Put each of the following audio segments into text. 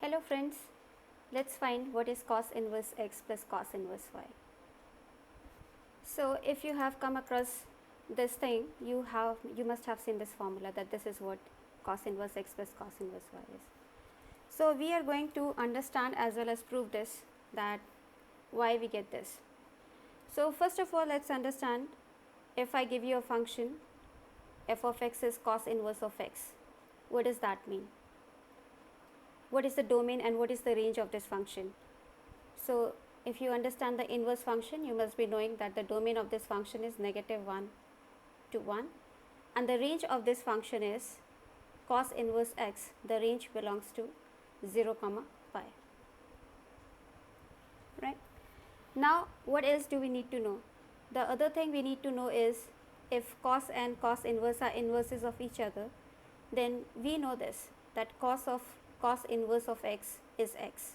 Hello friends, let's find what is cos inverse x plus cos inverse y. So if you have come across this thing, you must have seen this formula that this is what cos inverse x plus cos inverse y is. So we are going to understand as well as prove this, that why we get this. So first of all, let's understand, if I give you a function f of x is cos inverse of x, what does that mean? What is the domain and what is the range of this function? So if you understand the inverse function, you must be knowing that the domain of this function is -1 to 1, and the range of this function is cos inverse x. The range belongs to 0 comma pi. Right? Now what else do we need to know? The other thing we need to know is, if cos and cos inverse are inverses of each other, then we know this, that cos inverse of x is x,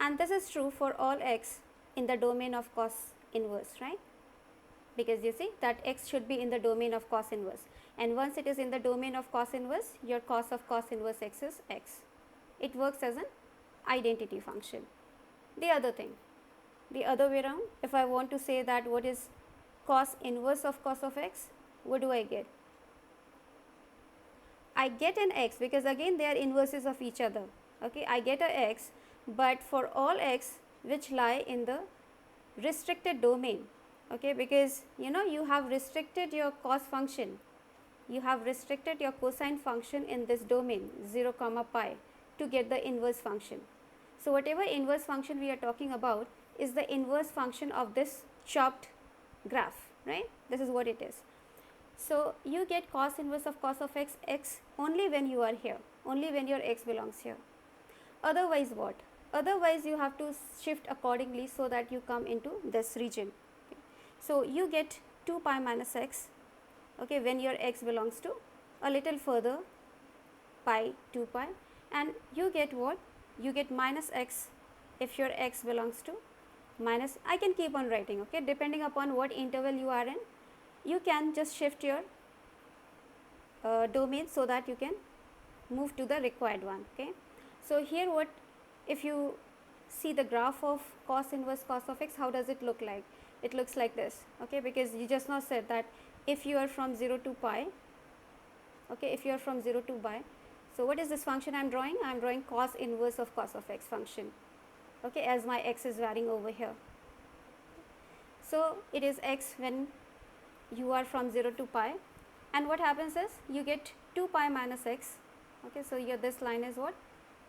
and this is true for all x in the domain of cos inverse, right? Because you see that x should be in the domain of cos inverse, and once it is in the domain of cos inverse, your cos of cos inverse x is x. It works as an identity function. The other thing, the other way around, if I want to say that what is cos inverse of cos of x, what do I get? I get an x, because again they are inverses of each other. Okay, I get a x, but for all x which lie in the restricted domain. Okay, because you have restricted your cos function, you have restricted your cosine function in this domain 0 comma pi to get the inverse function. So whatever inverse function we are talking about is the inverse function of this chopped graph, right? This is what it is. So you get cos inverse of cos of x, x only when you are here, only when your x belongs here. Otherwise what? Otherwise you have to shift accordingly so that you come into this region. Okay. So you get 2 pi minus x, okay, when your x belongs to a little further pi 2 pi, and you get what? You get minus x if your x belongs to minus, I can keep on writing, okay, depending upon what interval you are in, you can just shift your domain so that you can move to the required one. Okay. So here what, if you see the graph of cos inverse cos of x, how does it look like? It looks like this, okay, because you just now said that if you are from 0 to pi, okay, if you are from 0 to pi, so what is this function I am drawing? I am drawing cos inverse of cos of x function, okay, as my x is varying over here. So it is x when you are from 0 to pi, and what happens is you get 2 pi minus x, okay, so here this line is what,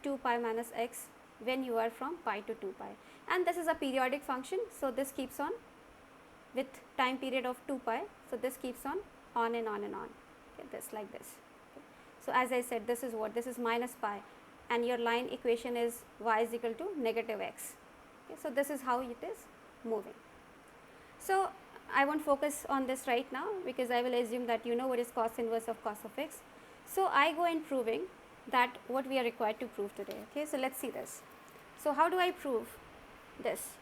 2 pi minus x when you are from pi to 2 pi, and this is a periodic function, so this keeps on with time period of 2 pi, so this keeps on and on and on, okay, this like this. Okay. So as I said, this is what, this is minus pi, and your line equation is y is equal to negative x. Okay, so this is how it is moving. So I won't focus on this right now, because I will assume that you know what is cos inverse of cos of x. So I go in proving that what we are required to prove today. Okay, so let's see this. So how do I prove this?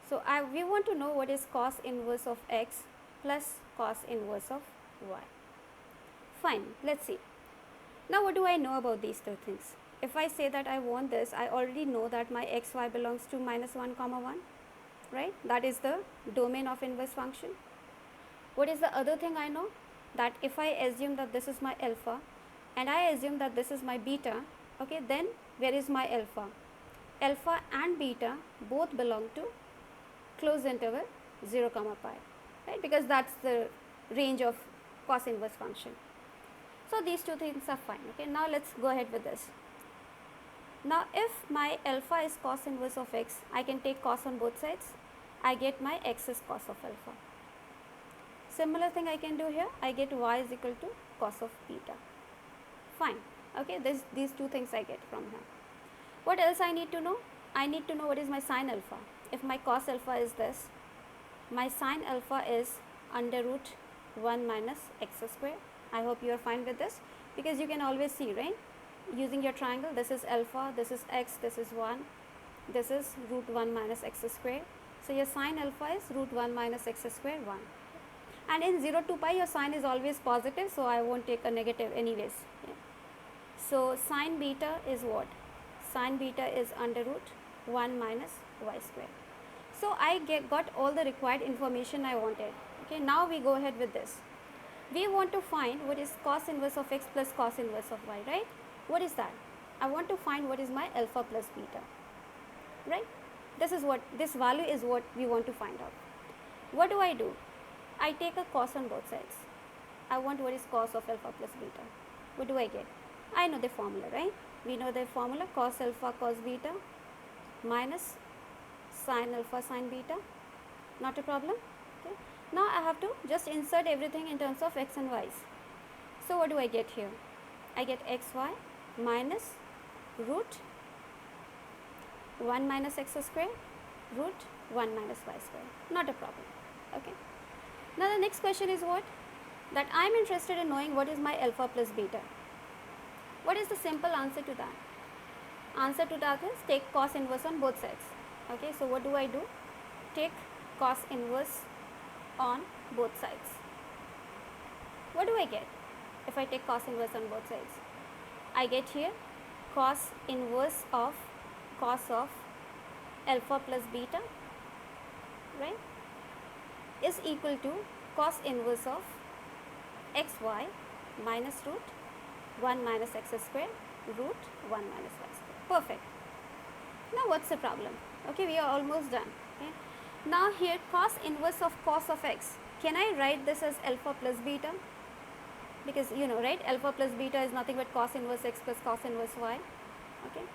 So we want to know what is cos inverse of x plus cos inverse of y. Fine, let's see. Now what do I know about these two things? If I say that I want this, I already know that my xy belongs to -1 comma 1. Right, that is the domain of inverse function. What is the other thing I know? That if I assume that this is my alpha and I assume that this is my beta, okay, then where is my alpha? Alpha and beta both belong to closed interval 0 comma pi, right, because that's the range of cos inverse function. So these two things are fine. Okay, now let's go ahead with this. Now if my alpha is cos inverse of x, I can take cos on both sides, I get my x is cos of alpha. Similar thing I can do here, I get y is equal to cos of beta. Fine, okay, these two things I get from here. What else I need to know? I need to know what is my sin alpha. If my cos alpha is this, my sin alpha is under root 1 minus x square. I hope you are fine with this, because you can always see, right, using your triangle, this is alpha, this is x, this is 1, this is root 1 minus x square. So your sin alpha is root 1 minus x square 1, and in 0 to pi your sign is always positive, so I won't take a negative anyways. Yeah. So sin beta is what? sine beta is under root 1 minus y square. So I got all the required information I wanted. Okay, now we go ahead with this. We want to find what is cos inverse of x plus cos inverse of y, right? What is that? I want to find what is my alpha plus beta, right? This value is what we want to find out. What do? I take a cos on both sides. I want what is cos of alpha plus beta. What do I get? I know the formula, right? We know the formula, cos alpha cos beta minus sin alpha sin beta. Not a problem. Okay. Now I have to just insert everything in terms of x and y's. So what do I get here? I get xy minus root 1 minus x square root 1 minus y square. Not a problem. Okay. Now the next question is what? That I am interested in knowing what is my alpha plus beta. What is the simple answer to that? Answer to that is take cos inverse on both sides. Okay, so what do? Take cos inverse on both sides. What do I get if I take cos inverse on both sides? I get here cos inverse of cos of alpha plus beta, right, is equal to cos inverse of xy minus root 1 minus x square root 1 minus y square. Perfect. Now what's the problem? Okay, we are almost done. Okay. Now here cos inverse of cos of x. Can I write this as alpha plus beta? Because you know, right, alpha plus beta is nothing but cos inverse x plus cos inverse y. Okay.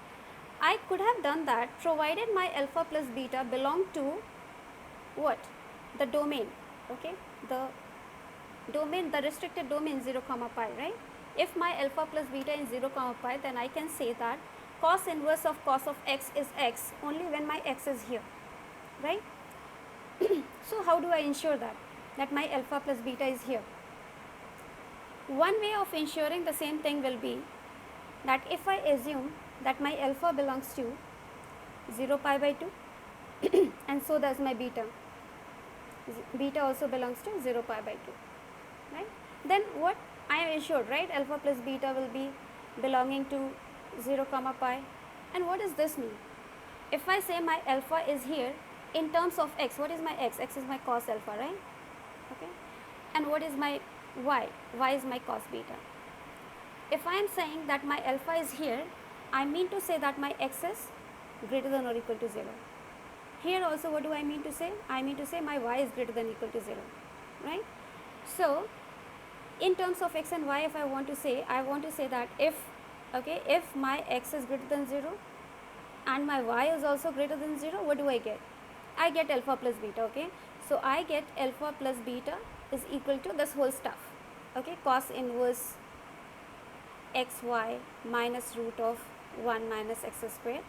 I could have done that provided my alpha plus beta belong to what? The domain. Okay. The domain, the restricted domain 0 comma pi, right? If my alpha plus beta is 0 comma pi, then I can say that cos inverse of cos of x is x only when my x is here, right? So how do I ensure that my alpha plus beta is here? One way of ensuring the same thing will be that if I assume that my alpha belongs to 0 pi by 2 and so does my beta. Beta also belongs to 0 pi by 2, right? Then what? I am assured, right, alpha plus beta will be belonging to 0 comma pi. And what does this mean? If I say my alpha is here in terms of x, what is my x? X is my cos alpha, right? Okay. And what is my y? Y is my cos beta. If I am saying that my alpha is here, I mean to say that my x is greater than or equal to 0. Here also what do I mean to say? I mean to say my y is greater than or equal to 0, right? So in terms of x and y, if I want to say that if my x is greater than 0 and my y is also greater than 0, what do I get? I get alpha plus beta. Okay, so I get alpha plus beta is equal to this whole stuff. Okay, cos inverse xy minus root of 1 minus x square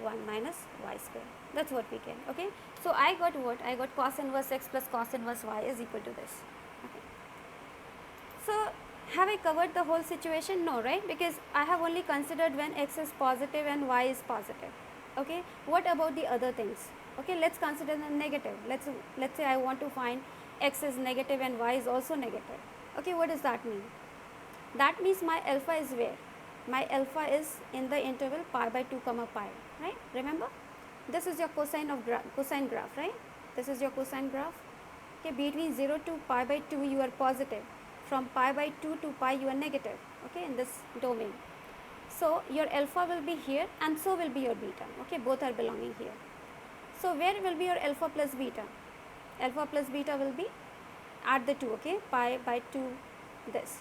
1 minus y square. That's what we get. Okay, so I got what? I got cos inverse x plus cos inverse y is equal to this. Okay. So have I covered the whole situation? No, right? Because I have only considered when x is positive and y is positive. Okay, what about the other things? Okay, let's consider the negative. Let's say I want to find x is negative and y is also negative. Okay, what does that mean? That means my alpha is where? My alpha is in the interval pi by 2 comma pi, right? Remember, this is your cosine graph, right? This is your cosine graph. Okay, between 0 to pi by 2 you are positive. From pi by 2 to pi you are negative, okay, in this domain. So your alpha will be here and so will be your beta. Okay, both are belonging here. So where will be your alpha plus beta? Alpha plus beta will be at the 2, okay, pi by 2 this.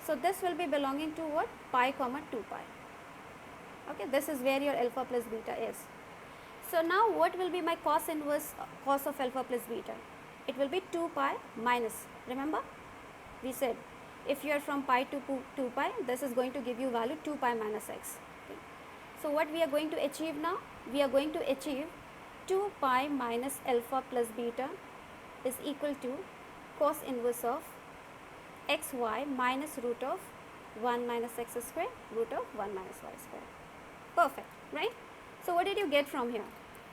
So this will be belonging to what? Pi comma 2 pi. Okay, this is where your alpha plus beta is. So now what will be my cos inverse cos of alpha plus beta? It will be 2 pi minus, remember we said if you are from pi to 2 pi, this is going to give you value 2 pi minus x. Okay. So what we are going to achieve now? We are going to achieve 2 pi minus alpha plus beta is equal to cos inverse of xy minus root of 1 minus x square root of 1 minus y square. Perfect, right? So what did you get from here?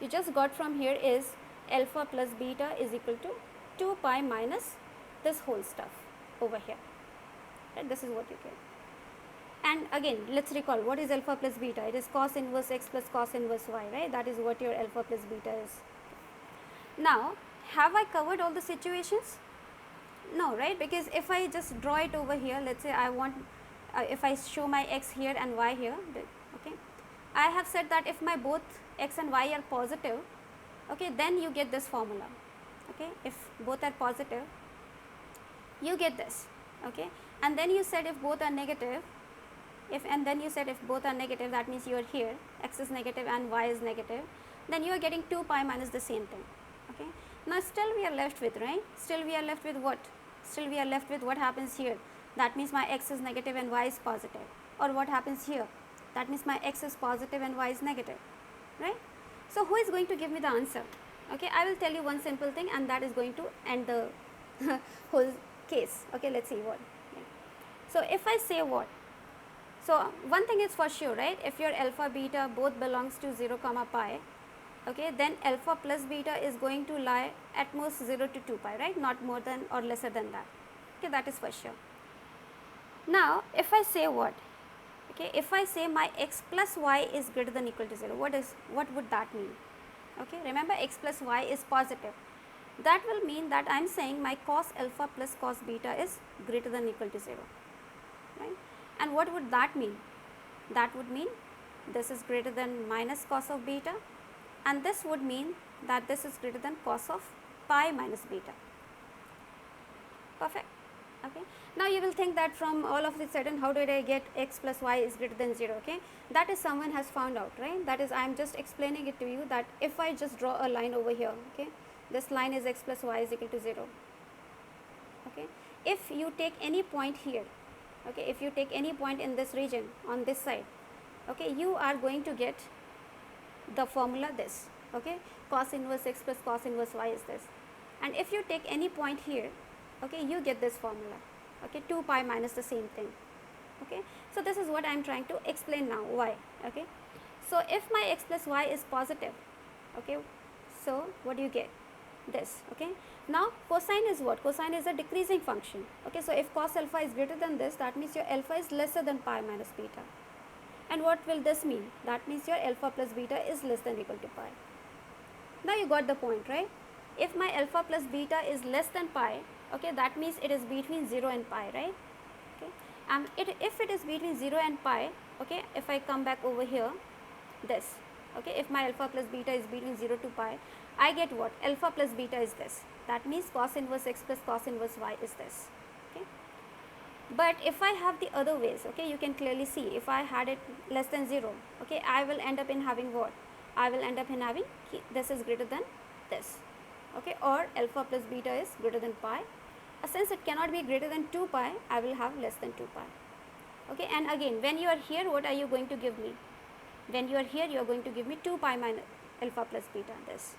You just got from here is alpha plus beta is equal to 2 pi minus this whole stuff over here. Right? This is what you get. And again, let's recall what is alpha plus beta. It is cos inverse x plus cos inverse y, right? That is what your alpha plus beta is. Now, have I covered all the situations? No, right? Because if I just draw it over here, let's say I want, if I show my x here and y here, okay, I have said that if my both x and y are positive, okay, then you get this formula, okay. If both are positive, you get this, okay. And then you said if both are negative, and then you said if both are negative, that means you are here, x is negative and y is negative, then you are getting 2 pi minus the same thing, okay. Now still we are left with, right, still we are left with what? Still we are left with what happens here, that means my x is negative and y is positive, or what happens here, that means my x is positive and y is negative, right. So who is going to give me the answer? Okay, I will tell you one simple thing, and that is going to end the whole case. Okay, let's see what. Yeah. So if I say what, so one thing is for sure, right, if your alpha beta both belongs to 0 comma pi, okay, then alpha plus beta is going to lie at most 0 to 2 pi, right, not more than or lesser than that. Okay, that is for sure. Now if I say what, okay, if I say my x plus y is greater than equal to 0, what would that mean? Okay, remember x plus y is positive. That will mean that I am saying my cos alpha plus cos beta is greater than equal to 0, right. And what would that mean? That would mean this is greater than minus cos of beta, and this would mean that this is greater than cos of pi minus beta. Perfect. Okay. Now you will think that from all of this sudden, how did I get x plus y is greater than 0? Okay, that is someone has found out, right? That is, I am just explaining it to you that if I just draw a line over here, okay, this line is x plus y is equal to 0. Okay, if you take any point here, okay, if you take any point in this region on this side, okay, you are going to get the formula this, okay, cos inverse x plus cos inverse y is this, and if you take any point here, okay, you get this formula, okay, 2 pi minus the same thing, okay. So this is what I am trying to explain now, why, okay. So if my x plus y is positive, okay, so what do you get? This, okay. Now cosine is what? Cosine is a decreasing function, okay. So if cos alpha is greater than this, that means your alpha is lesser than pi minus beta. And what will this mean? That means your alpha plus beta is less than or equal to pi. Now you got the point, right? If my alpha plus beta is less than pi, okay, that means it is between 0 and pi, right? Okay, and if it is between 0 and pi, okay, if I come back over here, this, okay, if my alpha plus beta is between 0 to pi, I get what? Alpha plus beta is this. That means cos inverse x plus cos inverse y is this, okay. But if I have the other ways, okay, you can clearly see, if I had it less than 0, okay, I will end up in having what? I will end up in having this is greater than this, okay, or alpha plus beta is greater than pi. Since it cannot be greater than 2 pi, I will have less than 2 pi, okay. And again, when you are here, what are you going to give me? When you are here, you are going to give me 2 pi minus alpha plus beta, this.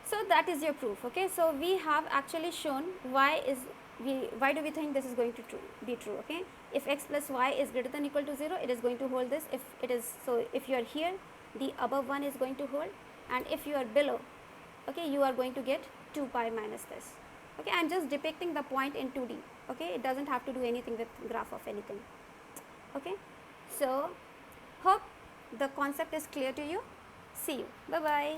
So that is your proof, okay. So we have actually shown why do we think this is going to be true, okay. If x plus y is greater than or equal to 0, it is going to hold this. If it is, so if you are here, the above one is going to hold, and if you are below, okay, you are going to get 2 pi minus this, okay. I am just depicting the point in 2D, okay. It doesn't have to do anything with graph of anything, okay. So hope the concept is clear to you. See you. Bye bye.